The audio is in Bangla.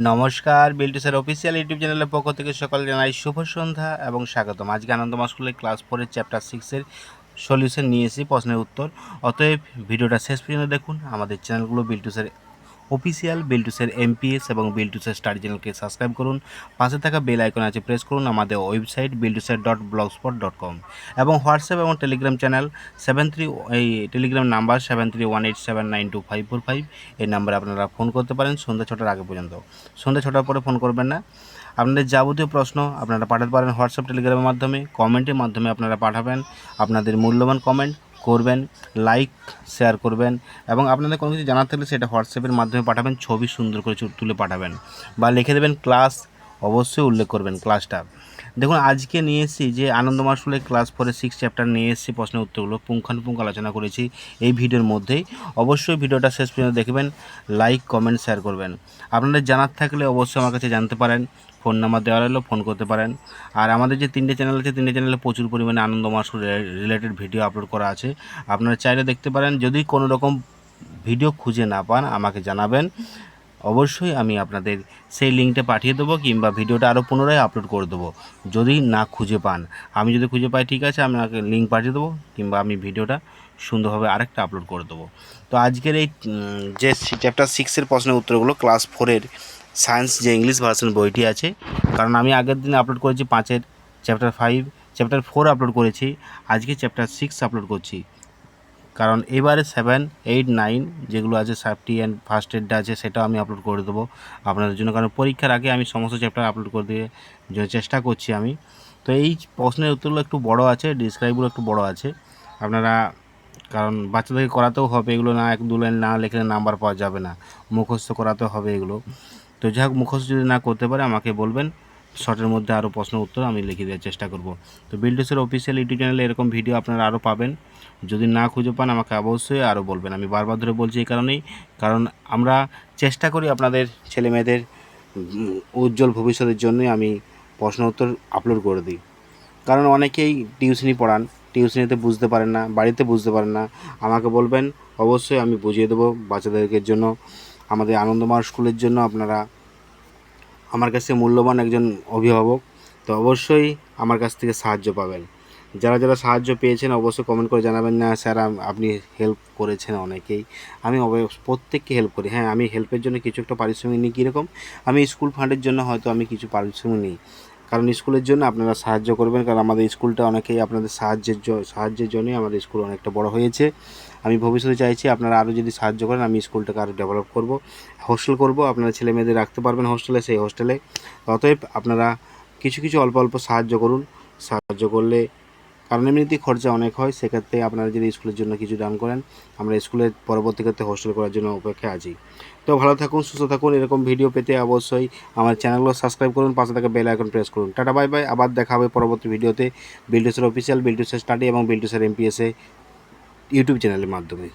নমস্কার, বিল্টু স্যার অফিসিয়াল ইউটিউব চ্যানেলের পক্ষ থেকে সকলে জানাই শুভ সন্ধ্যা এবং স্বাগতম। আজকে আনন্দমা স্কুলের ক্লাস 4-এর চ্যাপ্টার 6-এর সলিউশন নিয়ে এসেছি, প্রশ্নের উত্তর। অতএব ভিডিওটা শেষ পর্যন্ত দেখুন। আমাদের চ্যানেলগুলো Biltu sir official, Biltu sir amps এবং বিল্টু স্যার স্টাডি চ্যানেলকে সাবস্ক্রাইব করুন। পাশে থাকা বেল আইকন আছে, প্রেস করুন। আমাদের ওয়েবসাইট biltusar.blogspot.com এবং হোয়াটসঅ্যাপ এবং টেলিগ্রাম চ্যানেল এই টেলিগ্রাম নাম্বার 7318792545। এই নাম্বারে আপনারা ফোন করতে পারেন সন্ধ্যা 6টার আগে পর্যন্ত। সন্ধ্যা 6টার পরে ফোন করবেন না। আপনাদের যাবতীয় প্রশ্ন আপনারা পাঠাতে পারেন হোয়াটসঅ্যাপ টেলিগ্রামের মাধ্যমে, কমেন্টের মাধ্যমে আপনারা পাঠাবেন। আপনাদের মূল্যবান কমেন্ট করবেন, লাইক শেয়ার করবেন এবং আপনাদের কোনো কিছু জানার থাকলে সেটা হোয়াটসঅ্যাপের মাধ্যমে পাঠাবেন। ছবি সুন্দর করে তুলে পাঠাবেন বা লিখে দেবেন ক্লাস, অবশ্যই উল্লেখ করবেন ক্লাসটা। দেখুন, আজকে নিয়ে এসেছি যে আনন্দমা স্কুলের ক্লাস 4-এর 6 চ্যাপ্টার নিয়ে এসেছি। প্রশ্নের উত্তরগুলো পুঙ্খানুপুঙ্খ আলোচনা করেছি এই ভিডিওর মধ্যেই। অবশ্যই ভিডিওটা শেষ পর্যন্ত দেখবেন, লাইক কমেন্ট শেয়ার করবেন। আপনাদের জানার থাকলে অবশ্যই আমার কাছে জানতে পারেন। ফোন নাম্বার দেওয়া রইলো, ফোন করতে পারেন। আর আমাদের যে 3টে চ্যানেল আছে, 3টে চ্যানেলে প্রচুর পরিমাণে আনন্দমা স্কুল রিলেটেড ভিডিও আপলোড করা আছে, আপনারা চাইলে দেখতে পারেন। যদি কোনো রকম ভিডিও খুঁজে না পান আমাকে জানাবেন, অবশ্যই আমি আপনাদের সেই লিঙ্কটা পাঠিয়ে দেবো কিংবা ভিডিওটা আরও পুনরায় আপলোড করে দেবো। যদি না খুঁজে পান, আমি যদি খুঁজে পাই ঠিক আছে, আমি আপনাকে লিঙ্ক পাঠিয়ে দেবো কিংবা আমি ভিডিওটা সুন্দরভাবে আরেকটা আপলোড করে দেবো। তো আজকের এই যে চ্যাপ্টার 6-এর প্রশ্নের উত্তরগুলো ক্লাস 4-এর সায়েন্স যে ইংলিশ ভার্সন বইটি আছে, কারণ আমি আগের দিনে আপলোড করেছি 5-এর চ্যাপ্টার 5, চ্যাপ্টার 4 আপলোড করেছি, আজকে চ্যাপ্টার 6 আপলোড করছি। কারণ এবারে 7, 8, 9 যেগুলো আছে, সেফটি অ্যান্ড ফার্স্ট এডটা আছে, সেটাও আমি আপলোড করে দেবো আপনাদের জন্য। কারণ পরীক্ষার আগে আমি সমস্ত চ্যাপ্টার আপলোড করে দিয়ে চেষ্টা করছি আমি। তো এই প্রশ্নের উত্তরগুলো একটু বড় আছে, ডিসক্রাইবগুলো একটু বড় আছে আপনারা, কারণ বাচ্চাদেরকে করাতেও হবে এগুলো, না 1-2 লাইন না লিখলে নাম্বার পাওয়া যাবে না, মুখস্থ করাতেও হবে এগুলো। তো যাই হোক, মুখস্থ যদি না করতে পারে আমাকে বলবেন, শর্টের মধ্যে আরও প্রশ্ন উত্তর আমি লিখে দেওয়ার চেষ্টা করব। তো বিল্টু স্যার অফিসিয়াল ইউটিউব চ্যানেলে এরকম ভিডিও আপনারা আরও পাবেন। যদি না খুঁজে পান আমাকে অবশ্যই আরও বলবেন। আমি বারবার ধরে বলছি এই কারণেই, কারণ আমরা চেষ্টা করি আপনাদের ছেলেমেয়েদের উজ্জ্বল ভবিষ্যতের জন্যই আমি প্রশ্ন উত্তর আপলোড করে দিই। কারণ অনেকেই টিউশনি পড়ান, টিউশনিতে বুঝতে পারেন না, বাড়িতে বুঝতে পারেন না, আমাকে বলবেন, অবশ্যই আমি বুঝিয়ে দেবো বাচ্চাদেরকে জন্য। আমাদের আনন্দমার স্কুলের জন্য আপনারা আমার কাছে মূল্যবান একজন অভিভাবক, তো অবশ্যই আমার কাছ থেকে সাহায্য পাবেন। যারা যারা সাহায্য পেয়েছেন অবশ্যই কমেন্ট করে জানাবেন। না স্যার, আপনি হেল্প করেছেন অনেকেই, আমি প্রত্যেককে হেল্প করি। হ্যাঁ, আমি হেল্পের জন্য কিছু একটা পারিশ্রমিক নিই। কীরকম? আমি স্কুল ফান্ডের জন্য হয়তো আমি কিছু পারিশ্রমিক নিই, কারণ স্কুলের জন্য আপনারা সাহায্য করবেন। কারণ আমাদের স্কুলটা অনেকেই আপনাদের সাহায্যের জন্যই আমাদের স্কুল অনেকটা বড় হয়েছে। আমি ভবিষ্যতে চাইছি আপনারা আরও যদি সাহায্য করেন, আমি স্কুলটাকে আরও ডেভেলপ করব, হোস্টেল করব, আপনারা ছেলে মেয়েদের রাখতে পারবেন হোস্টেলে, সেই হোস্টেলে। অতএব আপনারা কিছু কিছু অল্প অল্প সাহায্য করুন। সাহায্য করলে, কারণ এমনিতেই খরচা অনেক হয়, সেক্ষেত্রে আপনারা যদি স্কুলের জন্য কিছু দান করেন, আমরা স্কুলের পরবর্তী ক্ষেত্রে হোস্টেল করার জন্য অপেক্ষায় আছি। তো ভালো থাকুন, সুস্থ থাকুন। এরকম ভিডিও পেতে অবশ্যই আমার চ্যানেলগুলো সাবস্ক্রাইব করুন, পাশে থাকা বেল আইকন প্রেস করুন। Tata, bye bye. আবার দেখা হবে পরবর্তী ভিডিওতে Biltu sir official, Biltu sir study এবং বিল্টু স্যার এমপিএসএ ইউটিউব চ্যানেলের মাধ্যমে।